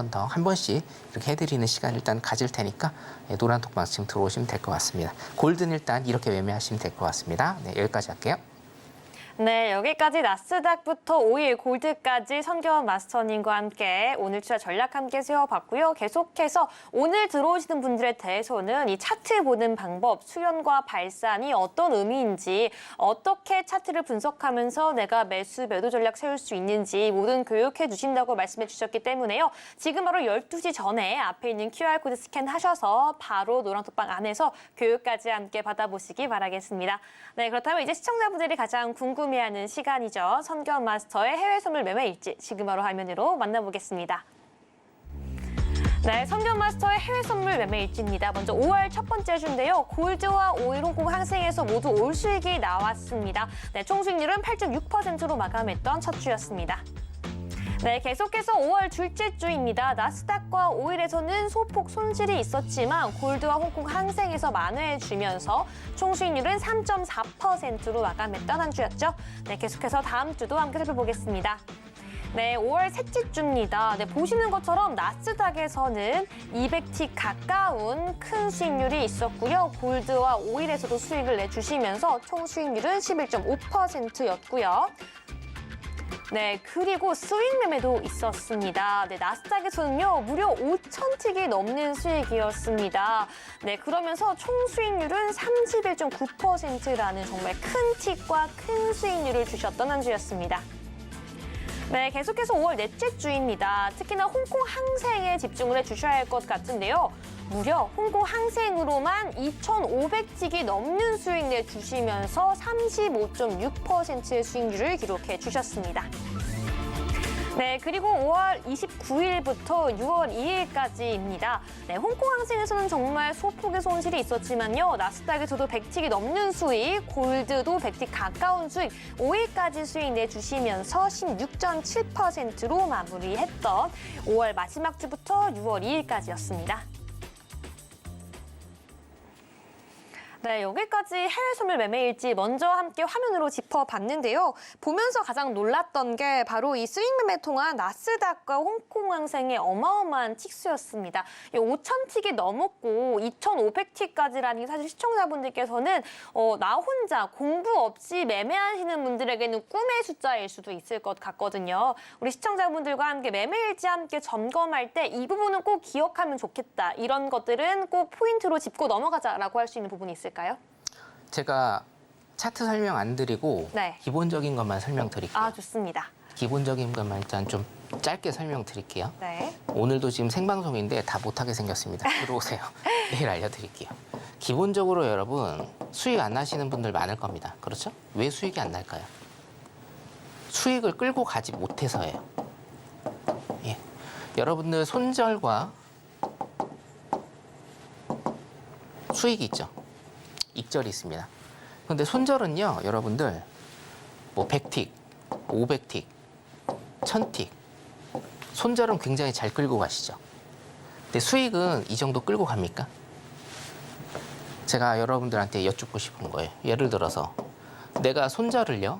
번씩 이렇게 해드리는 시간 일단 가질 테니까 노란톡방 지금 들어오시면 될 것 같습니다. 골든 일단 이렇게 매매하시면 될 것 같습니다. 네, 여기까지 할게요. 네, 여기까지 나스닥부터 오일, 골드까지 선경 마스터님과 함께 오늘 투자 전략 함께 세워봤고요. 계속해서 오늘 들어오시는 분들에 대해서는 이 차트 보는 방법, 수렴과 발산이 어떤 의미인지, 어떻게 차트를 분석하면서 내가 매수, 매도 전략 세울 수 있는지 모든 교육해 주신다고 말씀해 주셨기 때문에요. 지금 바로 12시 전에 앞에 있는 QR코드 스캔하셔서 바로 노란톡방 안에서 교육까지 함께 받아보시기 바라겠습니다. 네, 그렇다면 이제 시청자분들이 가장 궁금해하는 시간이죠. 선경 마스터의 해외 선물 매매 일지 지금 바로 화면으로 만나보겠습니다. 네, 선경 마스터의 해외 선물 매매 일지입니다. 먼저 5월 첫 번째 주인데요. 골드와 오일, 홍콩 항생에서 모두 올 수익이 나왔습니다. 네, 총 수익률은 8.6%로 마감했던 첫 주였습니다. 네, 계속해서 5월 둘째 주입니다. 나스닥과 오일에서는 소폭 손실이 있었지만 골드와 홍콩 항생에서 만회해주면서 총 수익률은 3.4%로 마감했던 한 주였죠. 네, 계속해서 다음 주도 함께 살펴보겠습니다. 네, 5월 셋째 주입니다. 네, 보시는 것처럼 나스닥에서는 200T 가까운 큰 수익률이 있었고요. 골드와 오일에서도 수익을 내주시면서 총 수익률은 11.5%였고요. 네, 그리고 수익 매매도 있었습니다. 네, 나스닥에서는요, 무려 5,000틱이 넘는 수익이었습니다. 네, 그러면서 총 수익률은 31.9%라는 정말 큰 틱과 큰 수익률을 주셨던 한 주였습니다. 네, 계속해서 5월 넷째 주입니다. 특히나 홍콩 항생에 집중을 해주셔야 할 것 같은데요. 무려 홍콩 항생으로만 2,500틱이 넘는 수익 내주시면서 35.6%의 수익률을 기록해 주셨습니다. 네, 그리고 5월 29일부터 6월 2일까지입니다. 네, 홍콩 항생에서는 정말 소폭의 손실이 있었지만요. 나스닥에서도 100틱이 넘는 수익, 골드도 100틱 가까운 수익, 5일까지 수익 내주시면서 16.7%로 마무리했던 5월 마지막 주부터 6월 2일까지였습니다. 네, 여기까지 해외 선물 매매일지 먼저 함께 화면으로 짚어봤는데요. 보면서 가장 놀랐던 게 바로 이 수익 매매 통한 나스닥과 홍콩 항생의 어마어마한 틱수였습니다. 5,000틱이 넘었고 2,500틱까지라니 사실 시청자분들께서는 나 혼자 공부 없이 매매하시는 분들에게는 꿈의 숫자일 수도 있을 것 같거든요. 우리 시청자분들과 함께 매매일지 함께 점검할 때 이 부분은 꼭 기억하면 좋겠다. 이런 것들은 꼭 포인트로 짚고 넘어가자라고 할 수 있는 부분이 있을까요? 제가 차트 설명 안 드리고 네. 기본적인 것만 설명드릴게요. 아, 좋습니다. 기본적인 것만 일단 좀 짧게 설명드릴게요. 네. 오늘도 지금 생방송인데 다 못하게 생겼습니다. 들어오세요. 내일 알려드릴게요. 기본적으로 여러분 수익 안 나시는 분들 많을 겁니다. 그렇죠? 왜 수익이 안 날까요? 수익을 끌고 가지 못해서예요. 예. 여러분들 손절과 수익이 있죠. 익절이 있습니다. 그런데 손절은요, 여러분들 뭐 100틱, 500틱, 1000틱 손절은 굉장히 잘 끌고 가시죠. 근데 수익은 이 정도 끌고 갑니까? 제가 여러분들한테 여쭙고 싶은 거예요. 예를 들어서 내가 손절을요.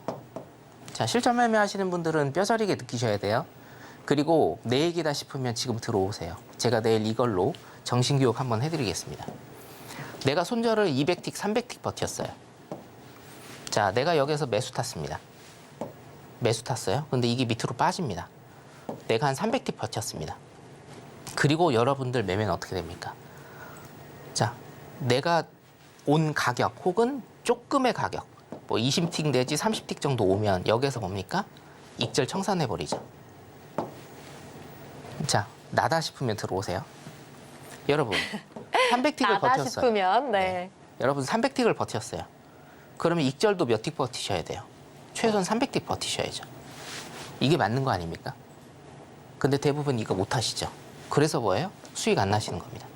자, 실전 매매 하시는 분들은 뼈저리게 느끼셔야 돼요. 그리고 내 얘기다 싶으면 지금 들어오세요. 제가 내일 이걸로 정신교육 한번 해드리겠습니다. 내가 손절을 200틱, 300틱 버텼어요. 자, 내가 여기서 매수 탔습니다. 매수 탔어요. 근데 이게 밑으로 빠집니다. 내가 한 300틱 버텼습니다. 그리고 여러분들 매매는 어떻게 됩니까? 자, 내가 온 가격 혹은 조금의 가격, 뭐 20틱 내지 30틱 정도 오면 여기서 뭡니까? 익절 청산해버리죠. 자, 나다 싶으면 들어오세요. 여러분, 300틱을 나다 버텼어요. 싶으면, 네. 여러분 300틱을 버텼어요. 그러면 익절도 몇 틱 버티셔야 돼요? 최소한 300틱 버티셔야죠. 이게 맞는 거 아닙니까? 근데 대부분 이거 못 하시죠. 그래서 뭐예요? 수익 안 나시는 겁니다.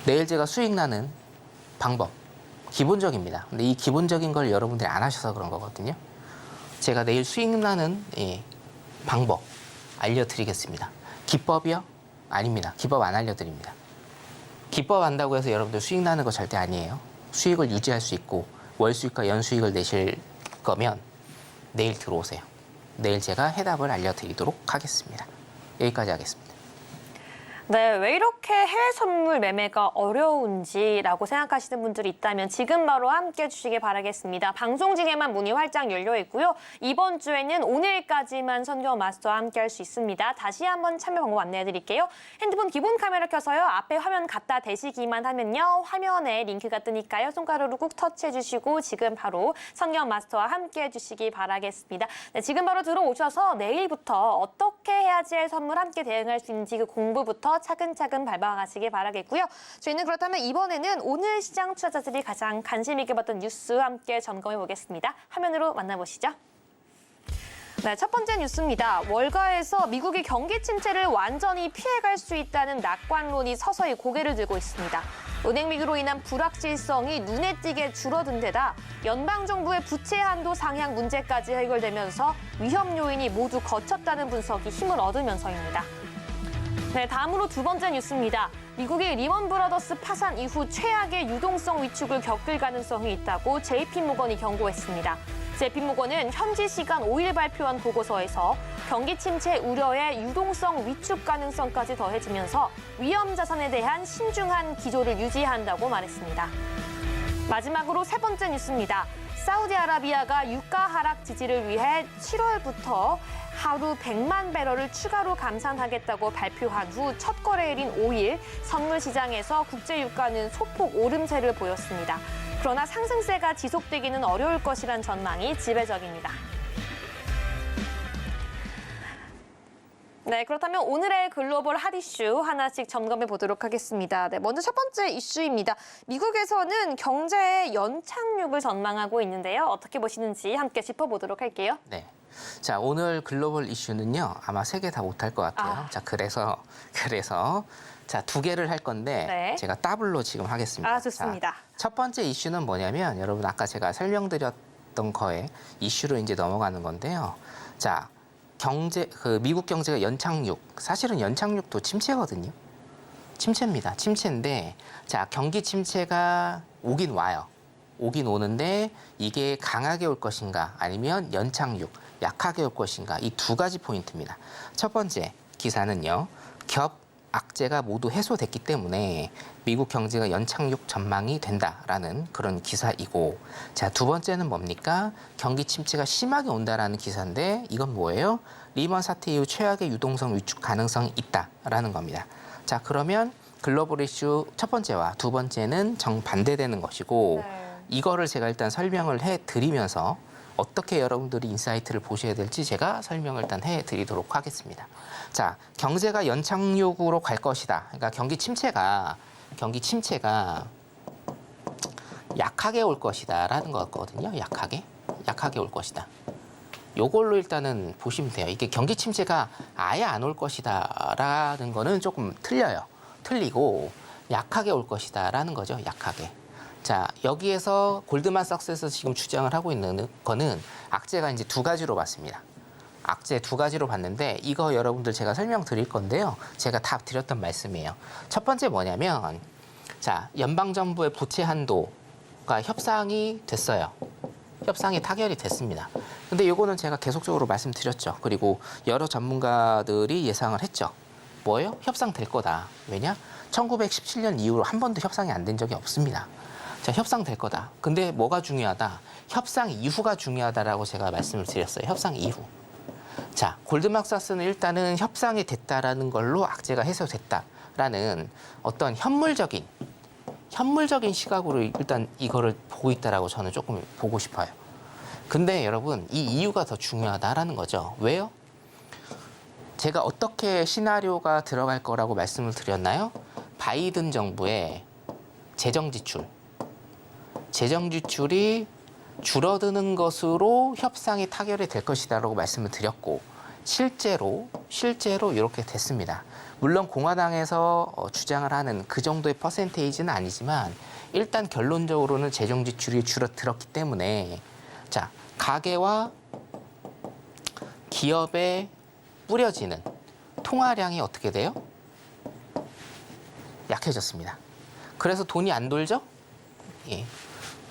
내일 제가 수익 나는 방법, 기본적입니다. 근데 이 기본적인 걸 여러분들이 안 하셔서 그런 거거든요. 제가 내일 수익 나는 방법 알려드리겠습니다. 기법이요? 아닙니다. 기법 안 알려드립니다. 기법 안다고 해서 여러분들 수익 나는 거 절대 아니에요. 수익을 유지할 수 있고 월 수익과 연 수익을 내실 거면 내일 들어오세요. 내일 제가 해답을 알려드리도록 하겠습니다. 여기까지 하겠습니다. 네, 왜 이렇게 해외 선물 매매가 어려운지라고 생각하시는 분들이 있다면 지금 바로 함께 해주시기 바라겠습니다. 방송 중에만 문이 활짝 열려 있고요. 이번 주에는 오늘까지만 선경 마스터와 함께 할 수 있습니다. 다시 한번 참여 방법 안내해 드릴게요. 핸드폰 기본 카메라 켜서요. 앞에 화면 갖다 대시기만 하면요. 화면에 링크가 뜨니까요. 손가락으로 꾹 터치해 주시고 지금 바로 선경 마스터와 함께 해주시기 바라겠습니다. 네, 지금 바로 들어오셔서 내일부터 어떻게 해야지 선물 함께 대응할 수 있는지 그 공부부터 차근차근 밟아가시기 바라겠고요. 저희는 그렇다면 이번에는 오늘 시장 투자자들이 가장 관심 있게 봤던 뉴스 함께 점검해 보겠습니다. 화면으로 만나보시죠. 네, 첫 번째 뉴스입니다. 월가에서 미국이 경기 침체를 완전히 피해갈 수 있다는 낙관론이 서서히 고개를 들고 있습니다. 은행 위기로 인한 불확실성이 눈에 띄게 줄어든 데다 연방정부의 부채 한도 상향 문제까지 해결되면서 위험 요인이 모두 거쳤다는 분석이 힘을 얻으면서입니다. 네, 다음으로 두 번째 뉴스입니다. 미국이 리먼 브라더스 파산 이후 최악의 유동성 위축을 겪을 가능성이 있다고 JP모건이 경고했습니다. JP모건은 현지 시간 5일 발표한 보고서에서 경기 침체 우려에 유동성 위축 가능성까지 더해지면서 위험 자산에 대한 신중한 기조를 유지한다고 말했습니다. 마지막으로 세 번째 뉴스입니다. 사우디아라비아가 유가 하락 지지를 위해 7월부터 하루 100만 배럴을 추가로 감산하겠다고 발표한 후 첫 거래일인 5일 선물 시장에서 국제 유가는 소폭 오름세를 보였습니다. 그러나 상승세가 지속되기는 어려울 것이란 전망이 지배적입니다. 네, 그렇다면 오늘의 글로벌 핫 이슈 하나씩 점검해 보도록 하겠습니다. 네, 먼저 첫 번째 이슈입니다. 미국에서는 경제의 연착륙을 전망하고 있는데요. 어떻게 보시는지 함께 짚어보도록 할게요. 네. 자, 오늘 글로벌 이슈는요. 아마 세 개 다 못할 것 같아요. 자, 그래서 자, 두 개를 할 건데 네. 제가 더블로 지금 하겠습니다. 좋습니다. 자, 첫 번째 이슈는 뭐냐면 여러분 아까 제가 설명드렸던 거에 이슈로 이제 넘어가는 건데요. 자, 미국 경제가 연착륙, 사실은 연착륙도 침체거든요. 침체입니다. 침체인데, 자, 경기 침체가 오긴 와요. 오긴 오는데 이게 강하게 올 것인가 아니면 연착륙, 약하게 올 것인가 이 두 가지 포인트입니다. 첫 번째 기사는요. 악재가 모두 해소됐기 때문에 미국 경제가 연착륙 전망이 된다라는 그런 기사이고, 자, 두 번째는 뭡니까? 경기 침체가 심하게 온다라는 기사인데 이건 뭐예요? 리먼 사태 이후 최악의 유동성 위축 가능성이 있다라는 겁니다. 자, 그러면 글로벌 이슈 첫 번째와 두 번째는 정반대되는 것이고, 이거를 제가 일단 설명을 해드리면서 어떻게 여러분들이 인사이트를 보셔야 될지 제가 설명을 일단 해드리도록 하겠습니다. 자, 경제가 연착륙으로 갈 것이다. 그러니까 경기 침체가 약하게 올 것이다라는 거거든요. 약하게 올 것이다. 요걸로 일단은 보시면 돼요. 이게 경기 침체가 아예 안 올 것이다라는 거는 조금 틀리고 약하게 올 것이다라는 거죠. 약하게. 자, 여기에서 골드만삭스에서 지금 주장을 하고 있는 거는 악재가 이제 두 가지로 봤습니다. 악재 두 가지로 봤는데 이거 여러분들 제가 설명드릴 건데요. 제가 다 드렸던 말씀이에요. 첫 번째 뭐냐면, 자, 연방정부의 부채 한도가 협상이 됐어요. 협상이 타결이 됐습니다. 근데 이거는 제가 계속적으로 말씀드렸죠. 그리고 여러 전문가들이 예상을 했죠. 뭐예요? 협상될 거다. 왜냐? 1917년 이후로 한 번도 협상이 안 된 적이 없습니다. 자, 협상될 거다. 근데 뭐가 중요하다? 협상 이후가 중요하다라고 제가 말씀을 드렸어요. 협상 이후. 자, 골드만삭스는 일단은 협상이 됐다라는 걸로 악재가 해소됐다라는 어떤 현물적인 시각으로 일단 이거를 보고 있다라고 저는 조금 보고 싶어요. 근데 여러분, 이 이유가 더 중요하다라는 거죠. 왜요? 제가 어떻게 시나리오가 들어갈 거라고 말씀을 드렸나요? 바이든 정부의 재정 지출이 줄어드는 것으로 협상이 타결이 될 것이다라고 말씀을 드렸고, 실제로 이렇게 됐습니다. 물론 공화당에서 주장을 하는 그 정도의 퍼센테이지는 아니지만 일단 결론적으로는 재정 지출이 줄어들었기 때문에 자, 가계와 기업에 뿌려지는 통화량이 어떻게 돼요? 약해졌습니다. 그래서 돈이 안 돌죠? 예.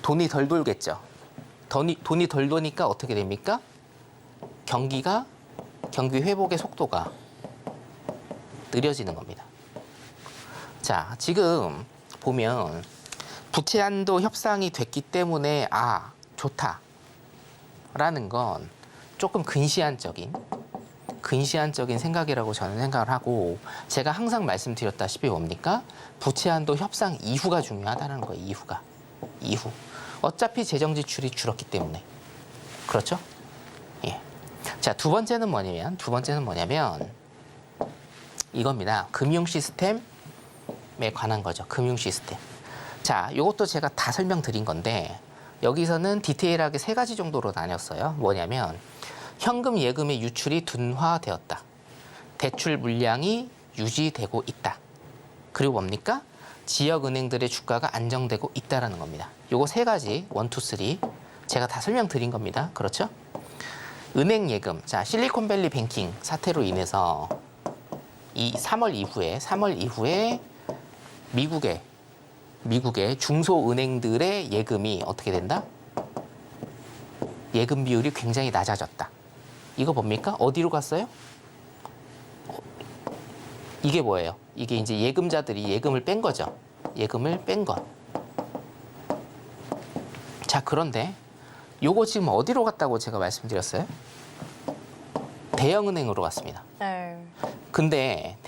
돈이 덜 돌겠죠. 돈이 덜 도니까 어떻게 됩니까? 경기 회복의 속도가 느려지는 겁니다. 자, 지금 보면 부채 한도 협상이 됐기 때문에 좋다라는 건 조금 근시안적인 생각이라고 저는 생각을 하고 제가 항상 말씀드렸다시피 뭡니까? 부채 한도 협상 이후가 중요하다는 거예요. 이후. 어차피 재정 지출이 줄었기 때문에. 그렇죠? 예. 자, 두 번째는 뭐냐면 이겁니다. 금융 시스템에 관한 거죠. 금융 시스템. 자, 이것도 제가 다 설명드린 건데 여기서는 디테일하게 3가지 정도로 나눴어요. 뭐냐면 현금 예금의 유출이 둔화되었다. 대출 물량이 유지되고 있다. 그리고 뭡니까? 지역은행들의 주가가 안정되고 있다라는 겁니다. 요거 3가지 1, 2, 3 제가 다 설명드린 겁니다. 그렇죠? 은행 예금. 자, 실리콘밸리 뱅킹 사태로 인해서 이 3월 이후에 미국의 중소은행들의 예금이 어떻게 된다? 예금 비율이 굉장히 낮아졌다. 이거 뭡니까? 어디로 갔어요? 이게 뭐예요? 이게 이제 예금자들이 예금을 뺀 거죠. 예금을 뺀 것. 자, 그런데 요거 지금 어디로 갔다고 제가 말씀드렸어요? 대형은행으로 갔습니다. 네. 근데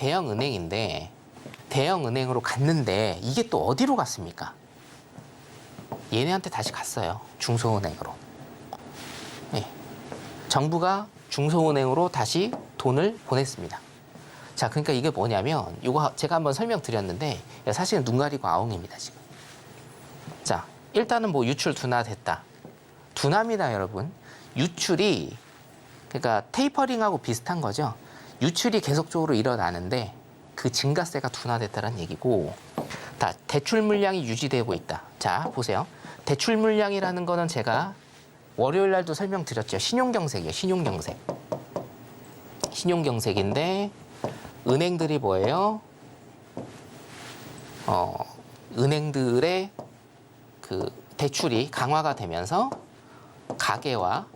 대형은행으로 갔는데 이게 또 어디로 갔습니까? 얘네한테 다시 갔어요. 중소은행으로. 네. 정부가 중소은행으로 다시 돈을 보냈습니다. 자, 그러니까 이게 뭐냐면 이거 제가 한번 설명드렸는데 사실은 눈 가리고 아웅입니다, 지금. 자, 일단은 뭐 유출 둔화됐다. 둔화입니다, 여러분. 유출이 그러니까 테이퍼링하고 비슷한 거죠. 유출이 계속적으로 일어나는데 그 증가세가 둔화됐다는 얘기고, 다 대출 물량이 유지되고 있다. 자, 보세요. 대출 물량이라는 거는 제가 월요일 날도 설명드렸죠. 신용경색이에요. 신용경색인데 은행들이 뭐예요? 은행들의 그 대출이 강화가 되면서 가계와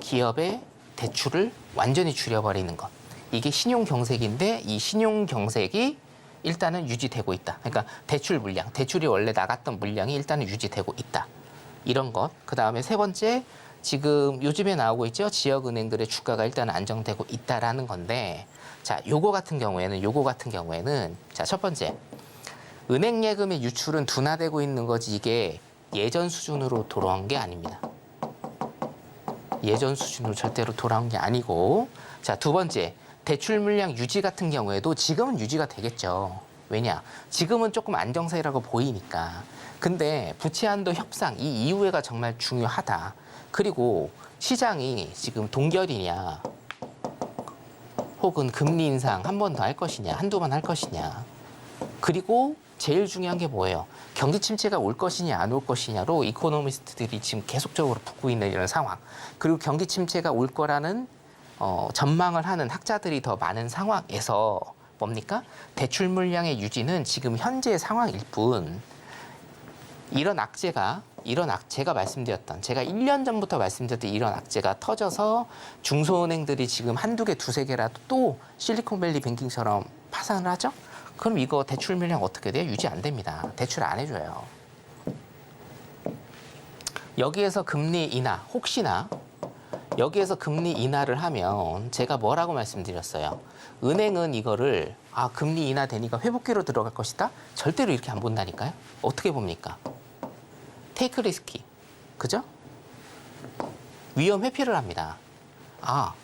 기업의 대출을 완전히 줄여버리는 것. 이게 신용경색인데 이 신용경색이 일단은 유지되고 있다. 그러니까 대출 물량, 대출이 원래 나갔던 물량이 일단은 유지되고 있다. 이런 것. 그 다음에 3번째, 지금 요즘에 나오고 있죠. 지역은행들의 주가가 일단 안정되고 있다라는 건데, 자, 요거 같은 경우에는 자, 첫 번째, 은행 예금의 유출은 둔화되고 있는 거지 이게 예전 수준으로 돌아온 게 아닙니다. 예전 수준으로 절대로 돌아온 게 아니고, 자, 두 번째, 대출 물량 유지 같은 경우에도 지금은 유지가 되겠죠. 왜냐? 지금은 조금 안정세라고 보이니까. 근데 부채 한도 협상 이 이후에가 정말 중요하다. 그리고 시장이 지금 동결이냐 혹은 금리 인상 한 번 더 할 것이냐 한두 번 할 것이냐. 그리고 제일 중요한 게 뭐예요? 경기 침체가 올 것이냐 안 올 것이냐로 이코노미스트들이 지금 계속적으로 붙고 있는 이런 상황. 그리고 경기 침체가 올 거라는 전망을 하는 학자들이 더 많은 상황에서 뭡니까? 대출 물량의 유지는 지금 현재의 상황일 뿐, 이런 악재가 제가 말씀드렸던, 제가 1년 전부터 말씀드렸던 이런 악재가 터져서 중소은행들이 지금 한두 개, 두세 개라도 또 실리콘밸리 뱅킹처럼 파산을 하죠? 그럼 이거 대출 물량 어떻게 돼요? 유지 안 됩니다. 대출 안 해줘요. 여기에서 금리 인하, 혹시나 여기에서 금리 인하를 하면 제가 뭐라고 말씀드렸어요? 은행은 이거를 금리 인하 되니까 회복기로 들어갈 것이다? 절대로 이렇게 안 본다니까요. 어떻게 봅니까? 테이크 리스키. 그죠? 위험 회피를 합니다.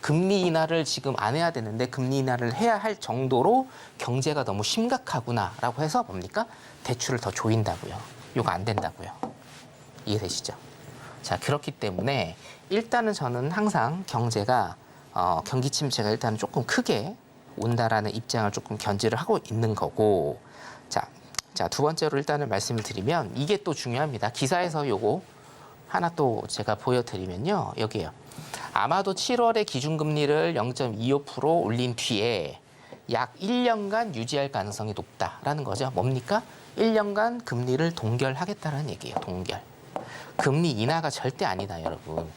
금리 인하를 지금 안 해야 되는데 금리 인하를 해야 할 정도로 경제가 너무 심각하구나라고 해서 뭡니까? 대출을 더 조인다고요. 이거 안 된다고요. 이해되시죠? 자, 그렇기 때문에 일단은 저는 항상 경제가 경기 침체가 일단 조금 크게 온다라는 입장을 조금 견지를 하고 있는 거고, 자, 두 번째로 일단은 말씀을 드리면 이게 또 중요합니다. 기사에서 요거 하나 또 제가 보여드리면요. 여기에요. 아마도 7월에 기준금리를 0.25% 올린 뒤에 약 1년간 유지할 가능성이 높다라는 거죠. 뭡니까? 1년간 금리를 동결하겠다는 얘기예요. 동결. 금리 인하가 절대 아니다, 여러분.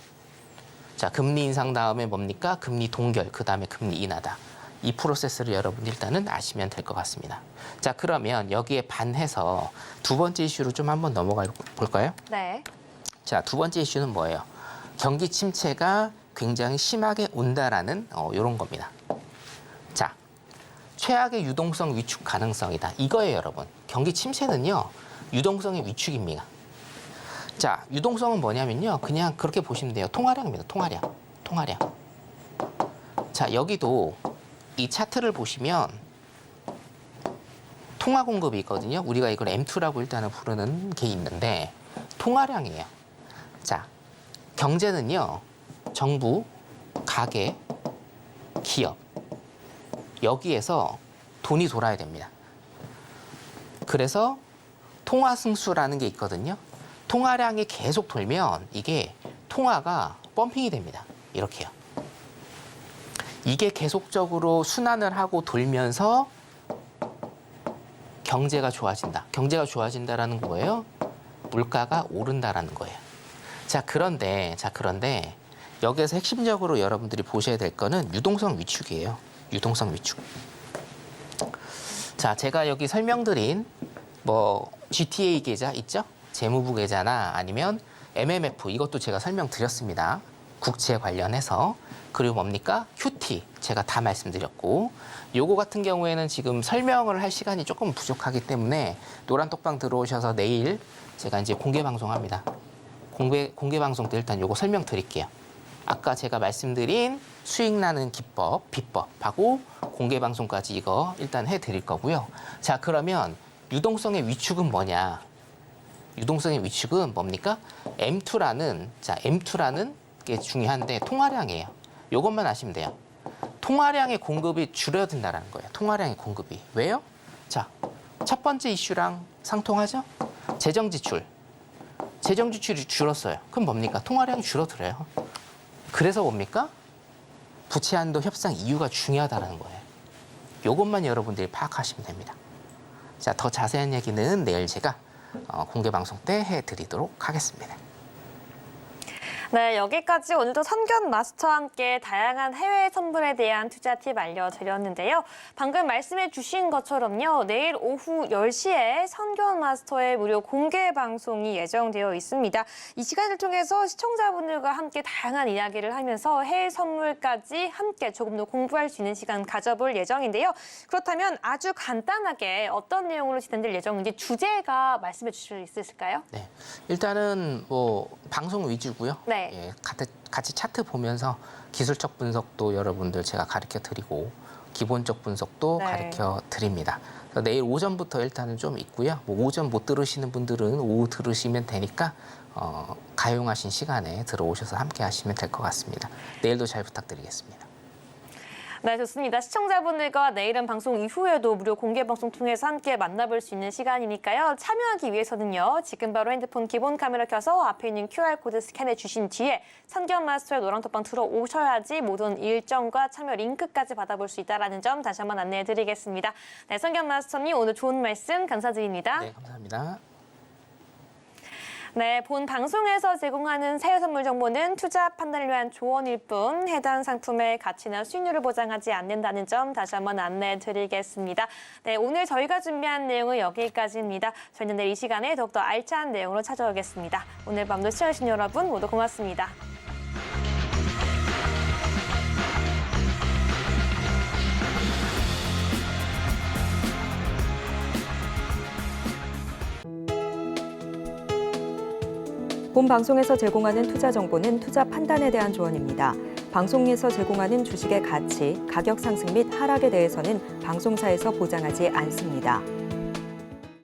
자, 금리 인상 다음에 뭡니까? 금리 동결, 그 다음에 금리 인하다. 이 프로세스를 여러분 일단은 아시면 될 것 같습니다. 자, 그러면 여기에 반해서 두 번째 이슈로 좀 한번 넘어가 볼까요? 네. 자, 두 번째 이슈는 뭐예요? 경기 침체가 굉장히 심하게 온다라는 이런 겁니다. 자, 최악의 유동성 위축 가능성이다. 이거예요, 여러분. 경기 침체는요, 유동성의 위축입니다. 자, 유동성은 뭐냐면요, 그냥 그렇게 보시면 돼요. 통화량입니다. 통화량. 자, 여기도 이 차트를 보시면 통화 공급이 있거든요. 우리가 이걸 M2라고 일단은 부르는 게 있는데 통화량이에요. 자, 경제는요, 정부, 가계, 기업, 여기에서 돈이 돌아야 됩니다. 그래서 통화 승수라는 게 있거든요. 통화량이 계속 돌면 이게 통화가 펌핑이 됩니다. 이렇게요. 이게 계속적으로 순환을 하고 돌면서 경제가 좋아진다. 경제가 좋아진다라는 거예요. 물가가 오른다라는 거예요. 자, 그런데 여기에서 핵심적으로 여러분들이 보셔야 될 거는 유동성 위축이에요. 유동성 위축. 자, 제가 여기 설명드린 뭐 GTA 계좌 있죠? 재무부 계좌나 아니면 MMF 이것도 제가 설명드렸습니다. 국채 관련해서. 그리고 뭡니까? QT 제가 다 말씀드렸고, 요거 같은 경우에는 지금 설명을 할 시간이 조금 부족하기 때문에 노란톡방 들어오셔서 내일 제가 이제 공개 방송합니다. 공개 방송 때 일단 요거 설명드릴게요. 아까 제가 말씀드린 수익 나는 기법, 비법하고 공개 방송까지 이거 일단 해드릴 거고요. 자, 그러면 유동성의 위축은 뭐냐? 유동성의 위축은 뭡니까? M2라는 게 중요한데 통화량이에요. 이것만 아시면 돼요. 통화량의 공급이 줄어든다는 거예요. 통화량의 공급이. 왜요? 자, 첫 번째 이슈랑 상통하죠? 재정지출. 재정지출이 줄었어요. 그럼 뭡니까? 통화량이 줄어들어요. 그래서 뭡니까? 부채한도 협상 이유가 중요하다는 거예요. 이것만 여러분들이 파악하시면 됩니다. 자, 더 자세한 얘기는 내일 제가 공개 방송 때 해드리도록 하겠습니다. 네, 여기까지 오늘도 선견 마스터와 함께 다양한 해외 선물에 대한 투자 팁 알려드렸는데요. 방금 말씀해 주신 것처럼요. 내일 오후 10시에 선견 마스터의 무료 공개 방송이 예정되어 있습니다. 이 시간을 통해서 시청자분들과 함께 다양한 이야기를 하면서 해외 선물까지 함께 조금 더 공부할 수 있는 시간 가져볼 예정인데요. 그렇다면 아주 간단하게 어떤 내용으로 진행될 예정인지 주제가 말씀해 주실 수 있을까요? 네, 일단은 뭐 방송 위주고요. 네. 예, 같이 차트 보면서 기술적 분석도 여러분들 제가 가르쳐 드리고 기본적 분석도 네. 가르쳐 드립니다. 그래서 내일 오전부터 일단은 좀 있고요. 뭐 오전 못 들으시는 분들은 오후 들으시면 되니까 가용하신 시간에 들어오셔서 함께 하시면 될 것 같습니다. 내일도 잘 부탁드리겠습니다. 네, 좋습니다. 시청자분들과 내일은 방송 이후에도 무료 공개 방송 통해서 함께 만나볼 수 있는 시간이니까요. 참여하기 위해서는요. 지금 바로 핸드폰 기본 카메라 켜서 앞에 있는 QR코드 스캔해 주신 뒤에 선견 마스터의 노란톡방 들어오셔야지 모든 일정과 참여 링크까지 받아볼 수 있다는 점 다시 한번 안내해 드리겠습니다. 네, 선견 마스터님 오늘 좋은 말씀 감사드립니다. 네, 감사합니다. 네, 본 방송에서 제공하는 새해 선물 정보는 투자 판단을 위한 조언일 뿐 해당 상품의 가치나 수익률을 보장하지 않는다는 점 다시 한번 안내해 드리겠습니다. 네, 오늘 저희가 준비한 내용은 여기까지입니다. 저희는 내일 이 시간에 더욱더 알찬 내용으로 찾아오겠습니다. 오늘 밤도 시청해주신 여러분 모두 고맙습니다. 본 방송에서 제공하는 투자 정보는 투자 판단에 대한 조언입니다. 방송에서 제공하는 주식의 가치, 가격 상승 및 하락에 대해서는 방송사에서 보장하지 않습니다.